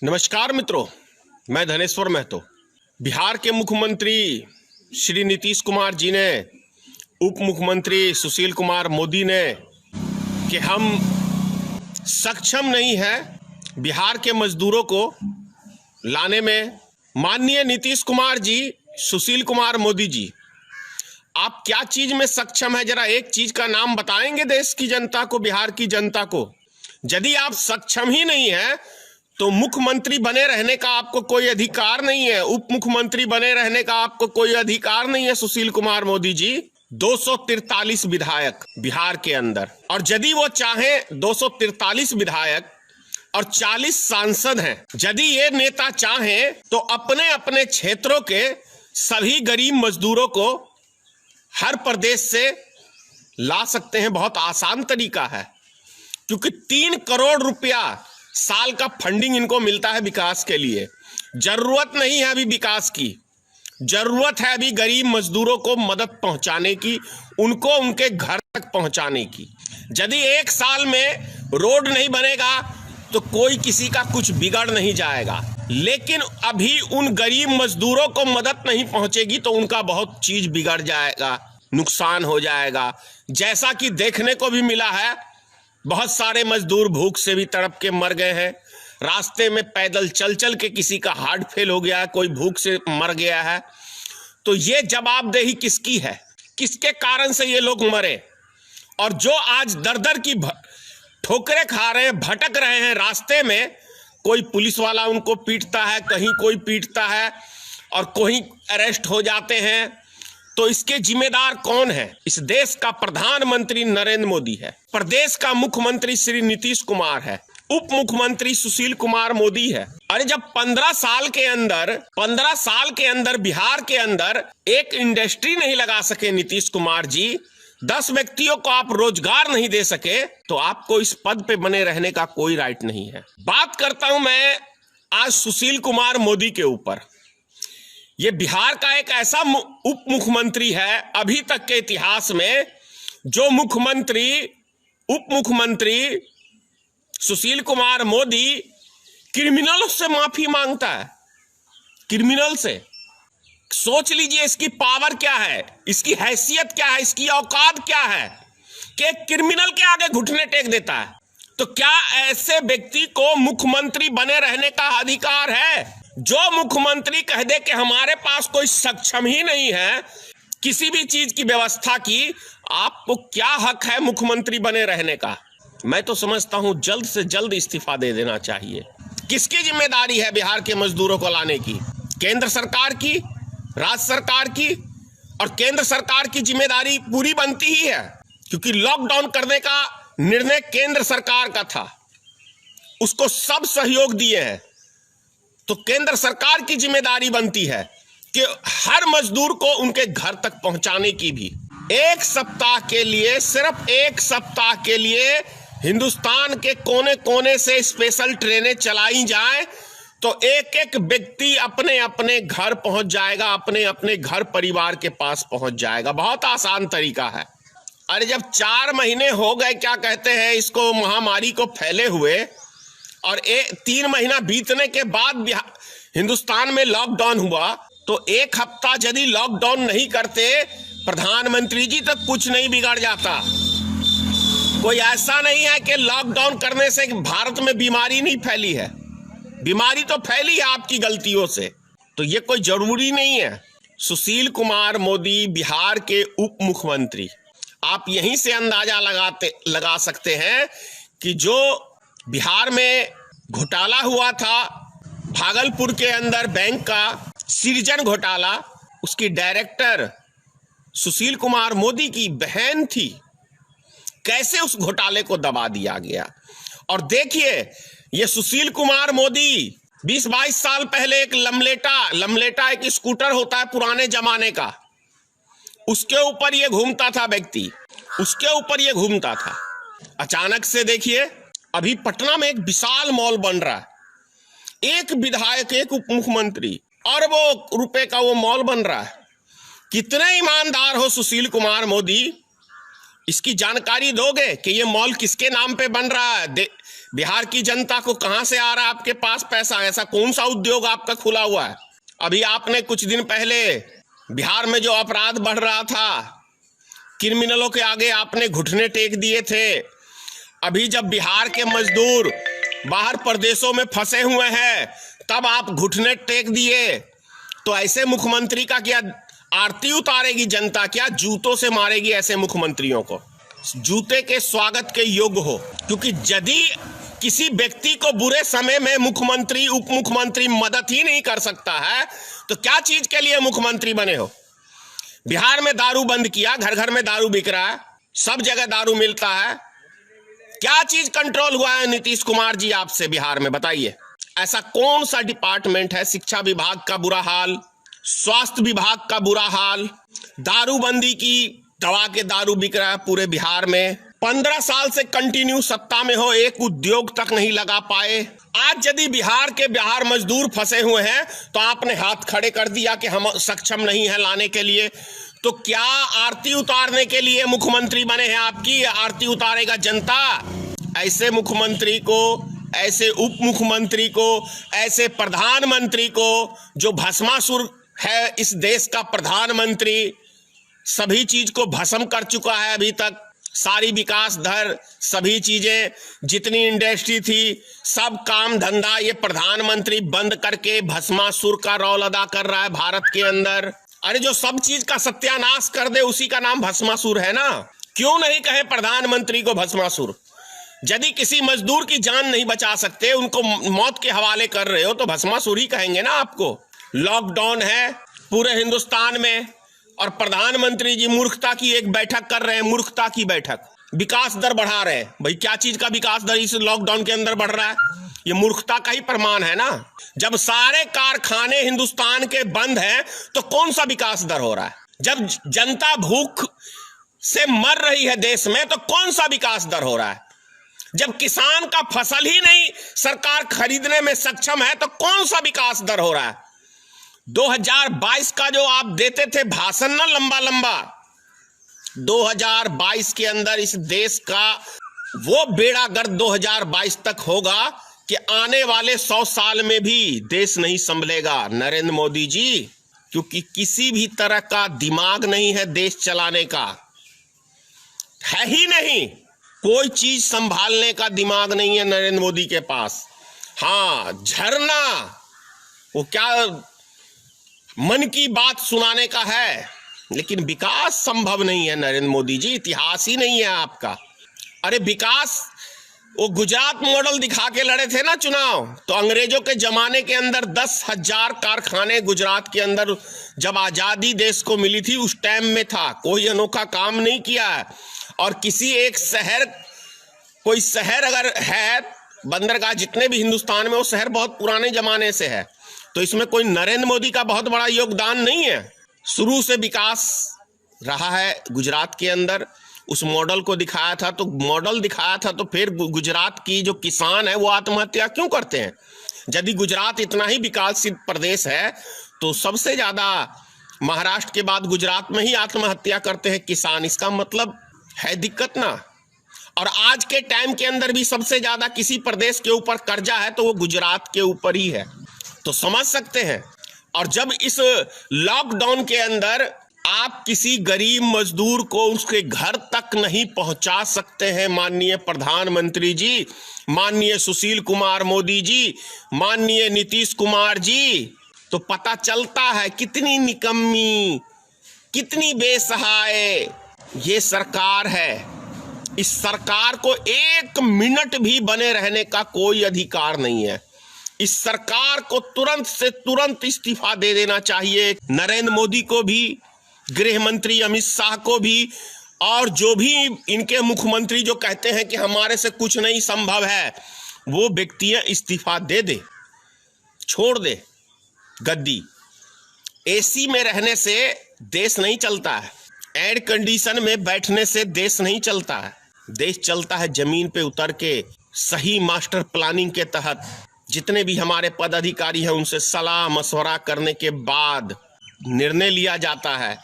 नमस्कार मित्रों, मैं धनेश्वर महतो। बिहार के मुख्यमंत्री श्री नीतीश कुमार जी ने उप मुख्यमंत्री सुशील कुमार मोदी ने कि हम सक्षम नहीं हैं बिहार के मजदूरों को लाने में। माननीय नीतीश कुमार जी, सुशील कुमार मोदी जी, आप क्या चीज में सक्षम है? जरा एक चीज का नाम बताएंगे देश की जनता को, बिहार की जनता को। यदि आप सक्षम ही नहीं है तो मुख्यमंत्री बने रहने का आपको कोई अधिकार नहीं है, उप मुख्यमंत्री बने रहने का आपको कोई अधिकार नहीं है। सुशील कुमार मोदी जी, 243 विधायक बिहार के अंदर, और यदि वो चाहें 243 विधायक और 40 सांसद हैं, यदि ये नेता चाहें तो अपने अपने क्षेत्रों के सभी गरीब मजदूरों को हर प्रदेश से ला सकते हैं। बहुत आसान तरीका है, क्योंकि 3 करोड़ रुपया साल का फंडिंग इनको मिलता है विकास के लिए। जरूरत नहीं है अभी विकास की, जरूरत है अभी गरीब मजदूरों को मदद पहुंचाने की, उनको उनके घर तक पहुंचाने की। यदि 1 साल में रोड नहीं बनेगा तो कोई किसी का कुछ बिगड़ नहीं जाएगा, लेकिन अभी उन गरीब मजदूरों को मदद नहीं पहुंचेगी तो उनका बहुत चीज बिगड़ जाएगा, नुकसान हो जाएगा। जैसा कि देखने को भी मिला है, बहुत सारे मजदूर भूख से भी तड़प के मर गए हैं। रास्ते में पैदल चल चल के किसी का हार्ट फेल हो गया है, कोई भूख से मर गया है। तो ये जवाबदेही किसकी है? किसके कारण से ये लोग मरे? और जो आज दर दर की ठोकरें खा रहे हैं, भटक रहे हैं रास्ते में, कोई पुलिस वाला उनको पीटता है, कहीं कोई पीटता है और कोई अरेस्ट हो जाते हैं, तो इसके जिम्मेदार कौन है? इस देश का प्रधानमंत्री नरेंद्र मोदी है, प्रदेश का मुख्यमंत्री श्री नीतीश कुमार है, उप मुख्यमंत्री सुशील कुमार मोदी है। अरे जब 15 साल के अंदर बिहार के अंदर एक इंडस्ट्री नहीं लगा सके नीतीश कुमार जी, 10 व्यक्तियों को आप रोजगार नहीं दे सके, तो आपको इस पद पे बने रहने का कोई राइट नहीं है। बात करता हूं मैं आज सुशील कुमार मोदी के ऊपर। ये बिहार का एक ऐसा उप मुख्यमंत्री है अभी तक के इतिहास में जो उप मुख्यमंत्री सुशील कुमार मोदी क्रिमिनल से माफी मांगता है। क्रिमिनल से सोच लीजिए इसकी पावर क्या है, इसकी हैसियत क्या है, इसकी औकात क्या है कि क्रिमिनल के आगे घुटने टेक देता है। तो क्या ऐसे व्यक्ति को मुख्यमंत्री बने रहने का अधिकार है? जो मुख्यमंत्री कह दे कि हमारे पास कोई सक्षम ही नहीं है किसी भी चीज की व्यवस्था की, आपको क्या हक है मुख्यमंत्री बने रहने का? मैं तो समझता हूं जल्द से जल्द इस्तीफा दे देना चाहिए। किसकी जिम्मेदारी है बिहार के मजदूरों को लाने की? केंद्र सरकार की, राज्य सरकार की। और केंद्र सरकार की जिम्मेदारी पूरी बनती ही है, क्योंकि लॉकडाउन करने का निर्णय केंद्र सरकार का था, उसको सब सहयोग दिए हैं। तो केंद्र सरकार की जिम्मेदारी बनती है कि हर मजदूर को उनके घर तक पहुंचाने की भी। 1 सप्ताह के लिए, सिर्फ 1 सप्ताह के लिए हिंदुस्तान के कोने कोने से स्पेशल ट्रेनें चलाई जाएं तो एक एक व्यक्ति अपने अपने घर पहुंच जाएगा, अपने अपने घर परिवार के पास पहुंच जाएगा। बहुत आसान तरीका है। अरे जब 4 महीने हो गए, क्या कहते हैं इसको, महामारी को फैले हुए, और 3 महीना बीतने के बाद हिंदुस्तान में लॉकडाउन हुआ, तो 1 हफ्ता यदि लॉकडाउन नहीं करते प्रधानमंत्री जी, तो कुछ नहीं बिगड़ जाता। कोई ऐसा नहीं है कि लॉकडाउन करने से भारत में बीमारी नहीं फैली है, बीमारी तो फैली है आपकी गलतियों से। तो ये कोई जरूरी नहीं है। सुशील कुमार मोदी बिहार के उप मुख्यमंत्री, आप यहीं से अंदाजा लगा सकते हैं कि जो बिहार में घोटाला हुआ था भागलपुर के अंदर बैंक का सृजन घोटाला, उसकी डायरेक्टर सुशील कुमार मोदी की बहन थी। कैसे उस घोटाले को दबा दिया गया। और देखिए, ये सुशील कुमार मोदी 20-22 साल पहले एक लमलेटा एक स्कूटर होता है पुराने जमाने का, उसके ऊपर ये घूमता था व्यक्ति, उसके ऊपर ये घूमता था। अचानक से देखिए, अभी पटना में एक विशाल मॉल बन रहा है, एक विधायक, एक उप मुख्यमंत्री, अरबों रुपए का वो मॉल बन रहा है। कितने ईमानदार हो सुशील कुमार मोदी, इसकी जानकारी दोगे कि ये मॉल किसके नाम पे बन रहा है? बिहार की जनता को कहां से आ रहा है आपके पास पैसा? ऐसा कौन सा उद्योग आपका खुला हुआ है? अभी आपने कुछ दिन पहले बिहार में जो अपराध बढ़ रहा था, क्रिमिनलों के आगे आपने घुटने टेक दिए थे। अभी जब बिहार के मजदूर बाहर प्रदेशों में फंसे हुए हैं तब आप घुटने टेक दिए। तो ऐसे मुख्यमंत्री का क्या आरती उतारेगी जनता? क्या जूतों से मारेगी ऐसे मुख्यमंत्रियों को? जूते के स्वागत के योग्य हो। क्योंकि यदि किसी व्यक्ति को बुरे समय में मुख्यमंत्री उप मुख्यमंत्री मदद ही नहीं कर सकता है तो क्या चीज के लिए मुख्यमंत्री बने हो? बिहार में दारू बंद किया, घर घर में दारू बिक रहा है, सब जगह दारू मिलता है। क्या चीज कंट्रोल हुआ है नीतीश कुमार जी आपसे बिहार में? बताइए, ऐसा कौन सा डिपार्टमेंट है? शिक्षा विभाग का बुरा हाल, स्वास्थ्य विभाग का बुरा हाल, दारूबंदी की दवा के दारू बिक रहा है पूरे बिहार में। 15 साल से कंटिन्यू सत्ता में हो, एक उद्योग तक नहीं लगा पाए। आज यदि बिहार मजदूर फंसे हुए हैं तो आपने हाथ खड़े कर दिया कि हम सक्षम नहीं है लाने के लिए। तो क्या आरती उतारने के लिए मुख्यमंत्री बने हैं? आपकी आरती उतारेगा जनता? ऐसे मुख्यमंत्री को, ऐसे उप मुख्यमंत्री को, ऐसे प्रधानमंत्री को जो भस्मासुर है इस देश का प्रधानमंत्री, सभी चीज को भस्म कर चुका है। अभी तक सारी विकास दर, सभी चीजें, जितनी इंडस्ट्री थी, सब काम धंधा ये प्रधानमंत्री बंद करके भस्मासुर का रोल अदा कर रहा है भारत के अंदर। अरे जो सब चीज का सत्यानाश कर दे उसी का नाम भस्मासुर है ना। क्यों नहीं कहे प्रधानमंत्री को भस्मासुर? यदि किसी मजदूर की जान नहीं बचा सकते, उनको मौत के हवाले कर रहे हो तो भस्मासुर ही कहेंगे ना आपको। लॉकडाउन है पूरे हिंदुस्तान में और प्रधानमंत्री जी मूर्खता की एक बैठक कर रहे हैं, मूर्खता की बैठक। विकास दर बढ़ा रहे हैं। भाई क्या चीज का विकास दर इस लॉकडाउन के अंदर बढ़ रहा है? ये मूर्खता का ही प्रमाण है ना। जब सारे कारखाने हिंदुस्तान के बंद हैं तो कौन सा विकास दर हो रहा है? जब जनता भूख से मर रही है देश में तो कौन सा विकास दर हो रहा है? जब किसान का फसल ही नहीं सरकार खरीदने में सक्षम है तो कौन सा विकास दर हो रहा है? 2022 का जो आप देते थे भाषण ना लंबा लंबा, 2022 के अंदर इस देश का वो बेड़ा गर्क 2022 तक होगा कि आने वाले 100 साल में भी देश नहीं संभलेगा नरेंद्र मोदी जी। क्योंकि किसी भी तरह का दिमाग नहीं है देश चलाने का, है ही नहीं। कोई चीज संभालने का दिमाग नहीं है नरेंद्र मोदी के पास। हाँ, झरना वो क्या मन की बात सुनाने का है, लेकिन विकास संभव नहीं है नरेंद्र मोदी जी। इतिहास ही नहीं है आपका। अरे विकास, वो गुजरात मॉडल दिखा के लड़े थे ना चुनाव, तो अंग्रेजों के जमाने के अंदर 10,000 कारखाने गुजरात के अंदर जब आजादी देश को मिली थी उस टाइम में था। कोई अनोखा काम नहीं किया है। और किसी एक शहर, कोई शहर अगर है, बंदरगाह जितने भी हिंदुस्तान में, वो शहर बहुत पुराने जमाने से है। तो इसमें कोई नरेंद्र मोदी का बहुत बड़ा योगदान नहीं है। शुरू से विकास रहा है गुजरात के अंदर। उस मॉडल को दिखाया था तो फिर गुजरात की जो किसान है वो आत्महत्या क्यों करते हैं? यदि गुजरात इतना ही विकासशील प्रदेश है तो सबसे ज्यादा महाराष्ट्र के बाद गुजरात में ही आत्महत्या करते हैं किसान। इसका मतलब है दिक्कत ना। और आज के टाइम के अंदर भी सबसे ज्यादा किसी प्रदेश के ऊपर कर्जा है तो वो गुजरात के ऊपर ही है। तो समझ सकते हैं। और जब इस लॉकडाउन के अंदर आप किसी गरीब मजदूर को उसके घर तक नहीं पहुंचा सकते हैं, माननीय प्रधानमंत्री जी, माननीय सुशील कुमार मोदी जी, माननीय नीतीश कुमार जी, तो पता चलता है कितनी निकम्मी, कितनी बेसहाय ये सरकार है। इस सरकार को 1 मिनट भी बने रहने का कोई अधिकार नहीं है। इस सरकार को तुरंत से तुरंत इस्तीफा दे देना चाहिए। नरेंद्र मोदी को भी, गृह मंत्री अमित शाह को भी, और जो भी इनके मुख्यमंत्री जो कहते हैं कि हमारे से कुछ नहीं संभव है, वो व्यक्तियां इस्तीफा दे दे, छोड़ दे गद्दी। एसी में रहने से देश नहीं चलता है, एयर कंडीशन में बैठने से देश नहीं चलता है। देश चलता है जमीन पे उतर के, सही मास्टर प्लानिंग के तहत। जितने भी हमारे पदाधिकारी हैं उनसे सलाह मशवरा करने के बाद निर्णय लिया जाता है।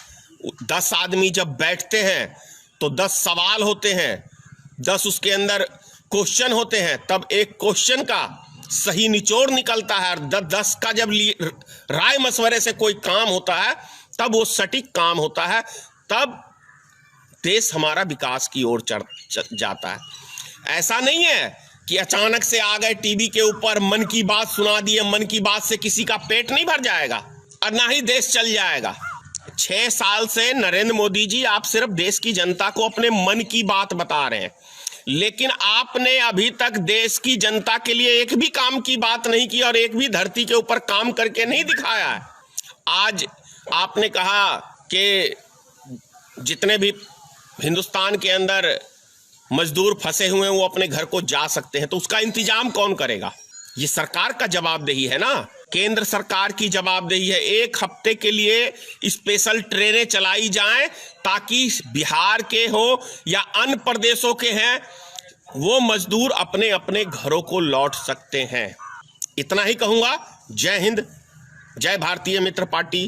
10 आदमी जब बैठते हैं तो 10 सवाल होते हैं, 10 उसके अंदर क्वेश्चन होते हैं तब एक क्वेश्चन का सही निचोड़ निकलता है, और 10 का जब राय मशवरे से कोई काम होता है तब वो सटीक काम होता है, तब देश हमारा विकास की ओर जाता है। ऐसा नहीं है कि अचानक से आ गए टीवी के ऊपर मन की बात सुना दिए, मन की बात से किसी का पेट नहीं भर जाएगा और ना ही देश चल जाएगा। 6 साल से नरेंद्र मोदी जी आप सिर्फ देश की जनता को अपने मन की बात बता रहे हैं, लेकिन आपने अभी तक देश की जनता के लिए एक भी काम की बात नहीं की और एक भी धरती के ऊपर काम करके नहीं दिखाया है। आज आपने कहा कि जितने भी हिंदुस्तान के अंदर मजदूर फंसे हुए हैं वो अपने घर को जा सकते हैं, तो उसका इंतजाम कौन करेगा? ये सरकार का जवाबदेही है ना, केंद्र सरकार की जवाबदेही है। 1 हफ्ते के लिए स्पेशल ट्रेनें चलाई जाएं ताकि बिहार के हो या अन्य प्रदेशों के हैं वो मजदूर अपने अपने घरों को लौट सकते हैं। इतना ही कहूंगा। जय हिंद, जय भारतीय मित्र पार्टी।